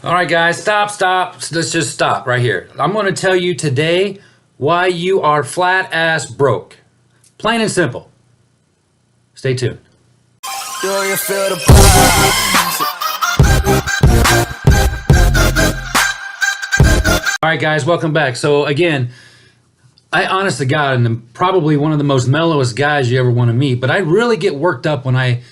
All right, guys, stop. Let's just stop right here. I'm going to tell you today why you are flat ass broke. Plain and simple. Stay tuned. All right, guys, welcome back. So again, I honest to God, and I'm probably one of the most mellowest guys you ever want to meet, but I really get worked up when I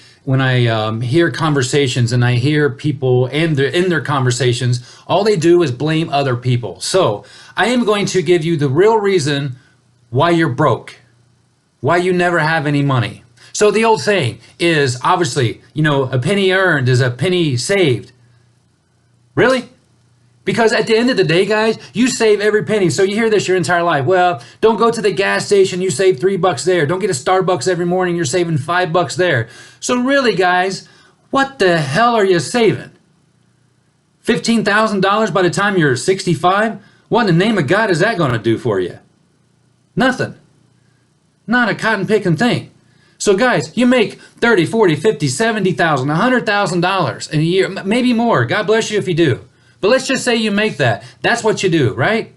hear conversations and I hear people and in their conversations, all they do is blame other people. So I am going to give you the real reason why you're broke, why you never have any money. So the old saying is obviously, a penny earned is a penny saved. Really? Because at the end of the day, guys, you save every penny. So you hear this your entire life. Well, don't go to the gas station, you save $3 there. Don't get a Starbucks every morning, you're saving $5 there. So really, guys, what the hell are you saving? $15,000 by the time you're 65? What in the name of God is that going to do for you? Nothing. Not a cotton picking thing. So guys, you make $30, $40, $50, $70,000, $100,000 in a year, maybe more. God bless you if you do. But let's just say you make that. That's what you do, right?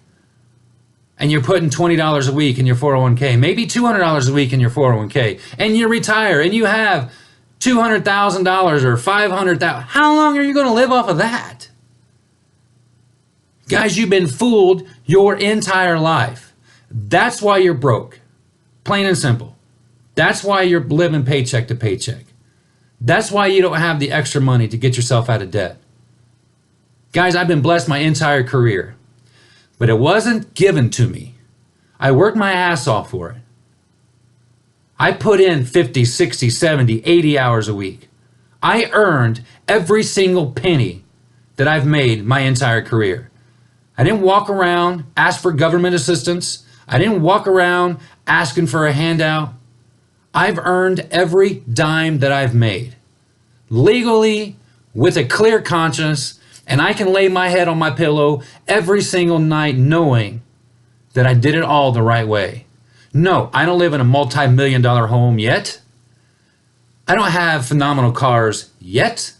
And you're putting $20 a week in your 401k, maybe $200 a week in your 401k, and you retire and you have $200,000 or $500,000. How long are you going to live off of that? Guys, you've been fooled your entire life. That's why you're broke. Plain and simple. That's why you're living paycheck to paycheck. That's why you don't have the extra money to get yourself out of debt. Guys, I've been blessed my entire career, but it wasn't given to me. I worked my ass off for it. I put in 50, 60, 70, 80 hours a week. I earned every single penny that I've made my entire career. I didn't walk around, ask for government assistance. I didn't walk around asking for a handout. I've earned every dime that I've made. Legally, with a clear conscience, and I can lay my head on my pillow every single night knowing that I did it all the right way. No, I don't live in a multi-million-dollar home yet. I don't have phenomenal cars yet.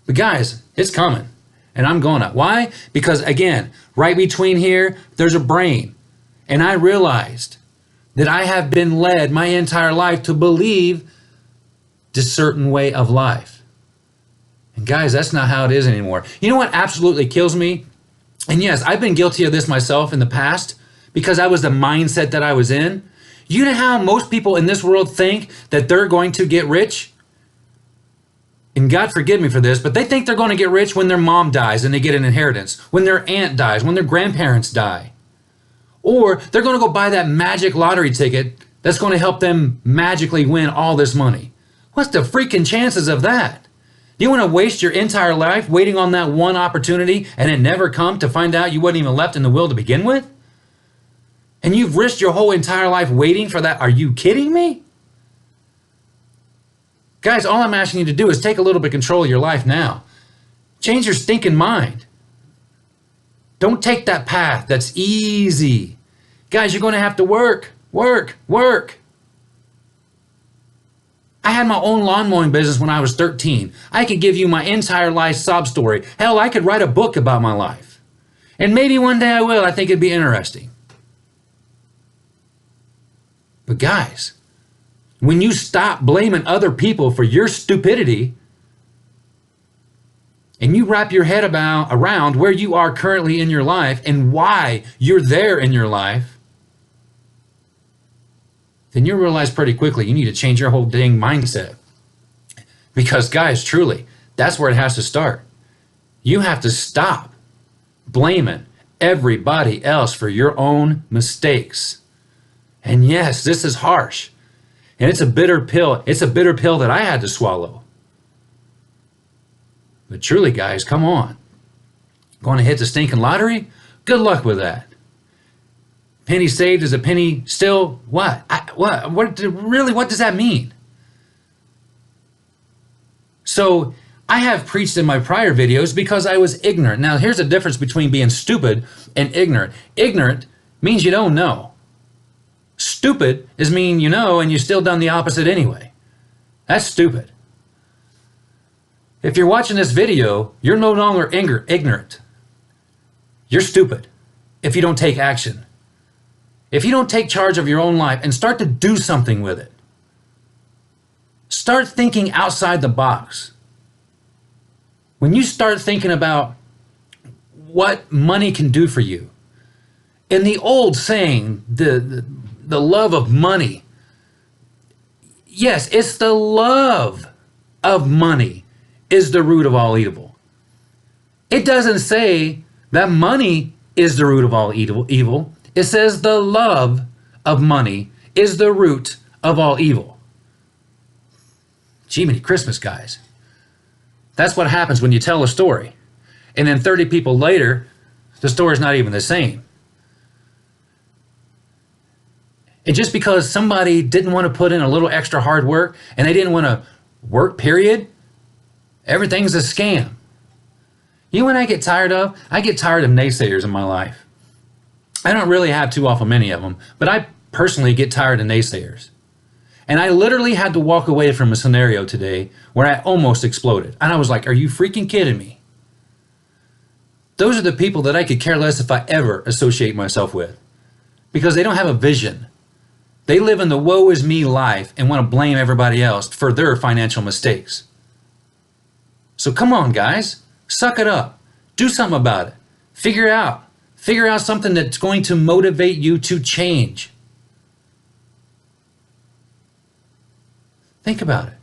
But guys, it's coming. And I'm gonna. Why? Because again, right between here, there's a brain. And I realized that I have been led my entire life to believe this certain way of life. And guys, that's not how it is anymore. You know what absolutely kills me? And yes, I've been guilty of this myself in the past because I was the mindset that I was in. You know how most people in this world think that they're going to get rich? And God forgive me for this, but they think they're going to get rich when their mom dies and they get an inheritance, when their aunt dies, when their grandparents die. Or they're going to go buy that magic lottery ticket that's going to help them magically win all this money. What's the freaking chances of that? Do you want to waste your entire life waiting on that one opportunity and it never come to find out you wasn't even left in the will to begin with? And you've risked your whole entire life waiting for that? Are you kidding me? Guys, all I'm asking you to do is take a little bit of control of your life now. Change your stinking mind. Don't take that path that's easy. Guys, you're going to have to work. I had my own lawn mowing business when I was 13. I could give you my entire life sob story. Hell, I could write a book about my life. And maybe one day I will. I think it'd be interesting. But guys, when you stop blaming other people for your stupidity and you wrap your head around where you are currently in your life and why you're there in your life, then you realize pretty quickly you need to change your whole dang mindset. Because guys, truly, that's where it has to start. You have to stop blaming everybody else for your own mistakes. And yes, this is harsh. And it's a bitter pill. It's a bitter pill that I had to swallow. But truly, guys, come on. Going to hit the stinking lottery? Good luck with that. Penny saved is a penny still, what? What does that mean? So I have preached in my prior videos because I was ignorant. Now here's the difference between being stupid and ignorant. Ignorant means you don't know. Stupid is mean you know and you still done the opposite anyway. That's stupid. If you're watching this video, you're no longer ignorant. You're stupid if you don't take action. If you don't take charge of your own life and start to do something with it. Start thinking outside the box. When you start thinking about what money can do for you, in the old saying, the love of money, yes, it's the love of money is the root of all evil. It doesn't say that money is the root of all evil. It says the love of money is the root of all evil. Jiminy Christmas, guys. That's what happens when you tell a story. And then 30 people later, the story's not even the same. And just because somebody didn't want to put in a little extra hard work and they didn't want to work, period, everything's a scam. You know what I get tired of? I get tired of naysayers in my life. I don't really have too awful many of them, but I personally get tired of naysayers. And I literally had to walk away from a scenario today where I almost exploded. And I was like, are you freaking kidding me? Those are the people that I could care less if I ever associate myself with, because they don't have a vision. They live in the woe is me life and want to blame everybody else for their financial mistakes. So come on, guys, suck it up. Do something about it. Figure out something that's going to motivate you to change. Think about it.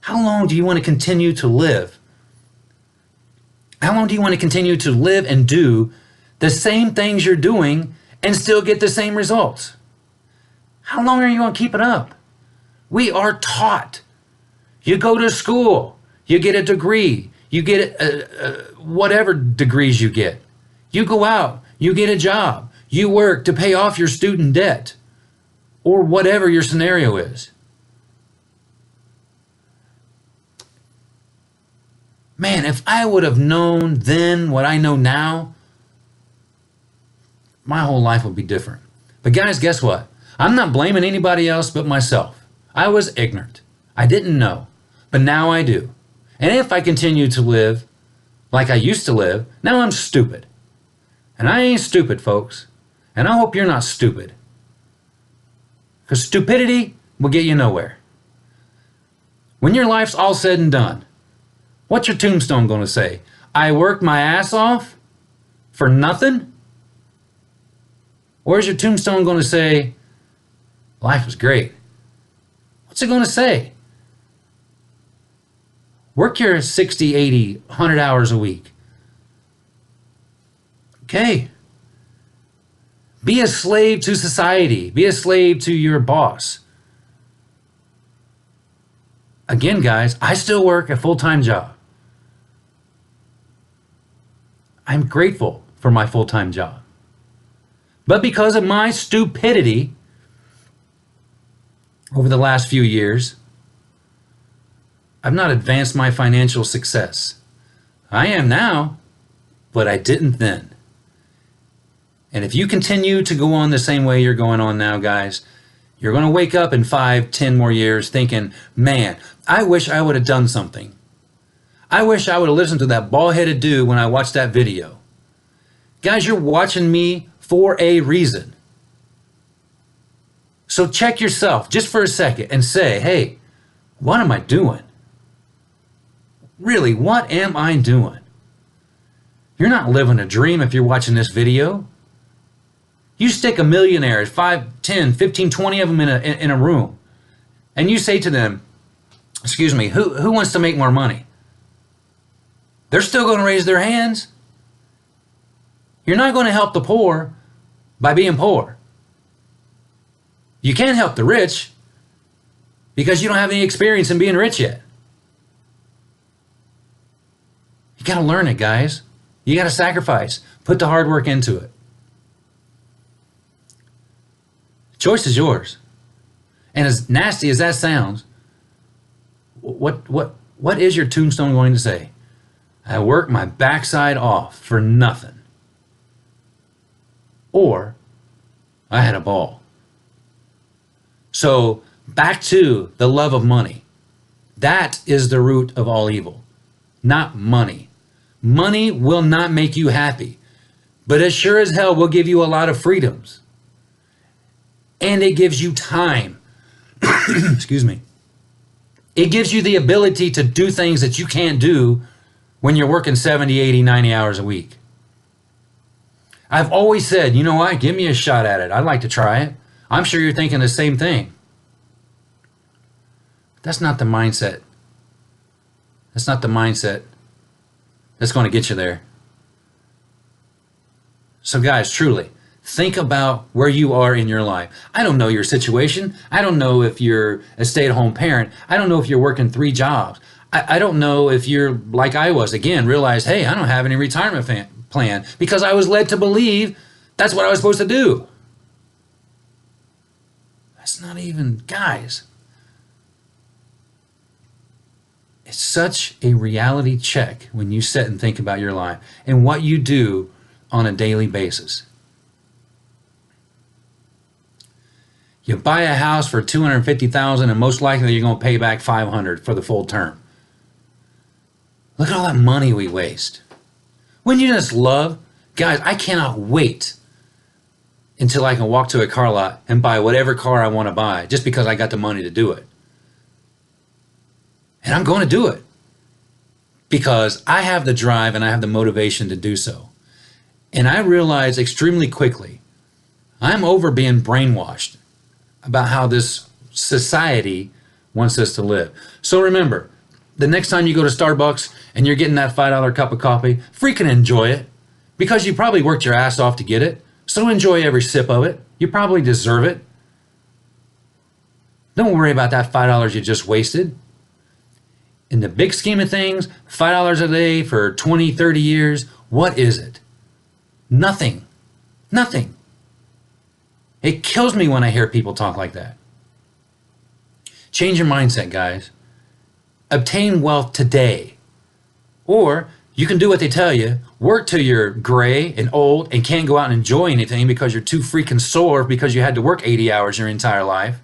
How long do you want to continue to live? How long do you want to continue to live and do the same things you're doing and still get the same results? How long are you going to keep it up? We are taught. You go to school, you get a degree, you get whatever degrees you get. You go out, you get a job, you work to pay off your student debt, or whatever your scenario is. Man, if I would have known then what I know now, my whole life would be different. But guys, guess what? I'm not blaming anybody else but myself. I was ignorant. I didn't know, but now I do. And if I continue to live like I used to live, now I'm stupid. And I ain't stupid, folks. And I hope you're not stupid. Because stupidity will get you nowhere. When your life's all said and done, what's your tombstone going to say? I worked my ass off for nothing? Or is your tombstone going to say, life was great? What's it going to say? Work your 60, 80, 100 hours a week. Okay. Be a slave to society. Be a slave to your boss. Again, guys, I still work a full-time job. I'm grateful for my full-time job. But because of my stupidity over the last few years, I've not advanced my financial success. I am now, but I didn't then. And if you continue to go on the same way you're going on now, guys, you're going to wake up in 5, 10 more years thinking, man, I wish I would have done something. I wish I would have listened to that bald-headed dude when I watched that video. Guys, you're watching me for a reason. So check yourself just for a second and say, hey, what am I doing? Really, what am I doing? You're not living a dream if you're watching this video. You stick a millionaire, 5, 10, 15, 20 of them in a room, and you say to them, excuse me, who wants to make more money? They're still going to raise their hands. You're not going to help the poor by being poor. You can't help the rich because you don't have any experience in being rich yet. You got to learn it, guys. You got to sacrifice. Put the hard work into it. The choice is yours. And as nasty as that sounds, what is your tombstone going to say? I worked my backside off for nothing. Or I had a ball. So back to the love of money. That is the root of all evil, not money. Money will not make you happy, but it sure as hell will give you a lot of freedoms. And it gives you time. Excuse me. It gives you the ability to do things that you can't do when you're working 70, 80, 90 hours a week. I've always said, you know what, give me a shot at it. I'd like to try it. I'm sure you're thinking the same thing. That's not the mindset. That's not the mindset that's going to get you there. So guys, truly, think about where you are in your life. I don't know your situation. I don't know if you're a stay-at-home parent. I don't know if you're working 3 jobs. I don't know if you're like I was. Again, realize, hey, I don't have any retirement plan because I was led to believe that's what I was supposed to do. That's not even, guys. It's such a reality check when you sit and think about your life and what you do on a daily basis. You buy a house for $250,000 and most likely you're going to pay back $500 for the full term. Look at all that money we waste. Wouldn't you just love? Guys, I cannot wait until I can walk to a car lot and buy whatever car I want to buy just because I got the money to do it. And I'm going to do it because I have the drive and I have the motivation to do so. And I realize extremely quickly, I'm over being brainwashed about how this society wants us to live. So remember, the next time you go to Starbucks and you're getting that $5 cup of coffee, freaking enjoy it because you probably worked your ass off to get it. So enjoy every sip of it. You probably deserve it. Don't worry about that $5 you just wasted. In the big scheme of things, $5 a day for 20, 30 years, what is it? Nothing. Nothing. It kills me when I hear people talk like that. Change your mindset, guys. Obtain wealth today. Or you can do what they tell you. Work till you're gray and old and can't go out and enjoy anything because you're too freaking sore because you had to work 80 hours your entire life.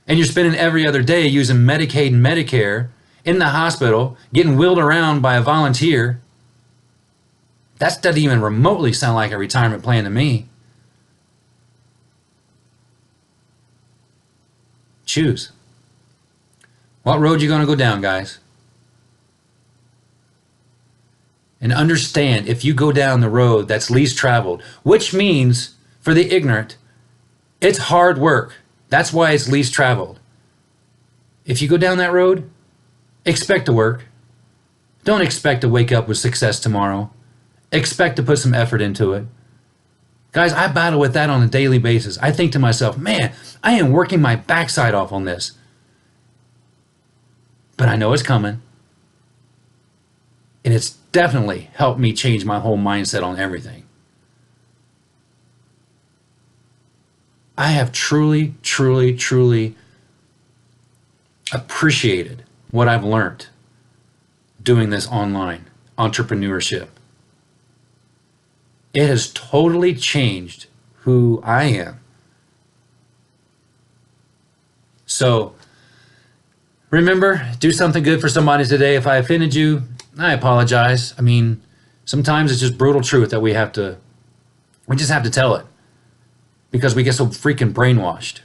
And you're spending every other day using Medicaid and Medicare in the hospital, getting wheeled around by a volunteer. That doesn't even remotely sound like a retirement plan to me. Choose. What road you going to go down, guys? And understand, if you go down the road that's least traveled, which means, for the ignorant, it's hard work. That's why it's least traveled. If you go down that road, expect to work. Don't expect to wake up with success tomorrow. Expect to put some effort into it. Guys, I battle with that on a daily basis. I think to myself, man, I am working my backside off on this. But I know it's coming. And it's definitely helped me change my whole mindset on everything. I have truly, truly, truly appreciated what I've learned doing this online entrepreneurship. It has totally changed who I am. So remember, do something good for somebody today. If I offended you, I apologize. I mean, sometimes it's just brutal truth that we just have to tell it because we get so freaking brainwashed.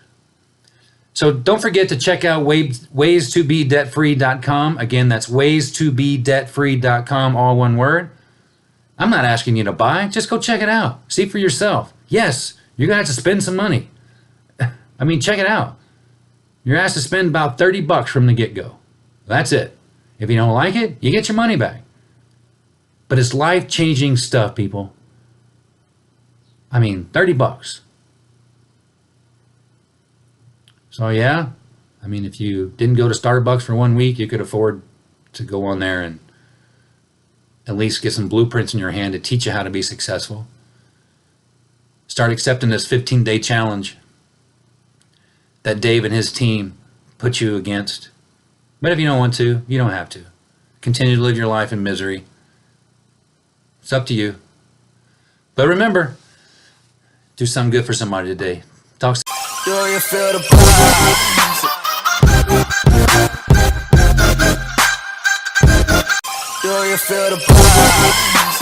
So don't forget to check out ways2bedebtfree.com. Again, that's ways2bedebtfree.com, all one word. I'm not asking you to buy. Just go check it out. See for yourself. Yes, you're going to have to spend some money. I mean, check it out. You're asked to spend about $30 from the get-go. That's it. If you don't like it, you get your money back. But it's life-changing stuff, people. I mean, $30. So yeah, I mean, if you didn't go to Starbucks for 1 week, you could afford to go on there and at least get some blueprints in your hand to teach you how to be successful. Start accepting this 15-day challenge that Dave and his team put you against. But if you don't want to, you don't have to. Continue to live your life in misery. It's up to you. But remember, do something good for somebody today. Talk. Do you feel the Do you feel the vibes?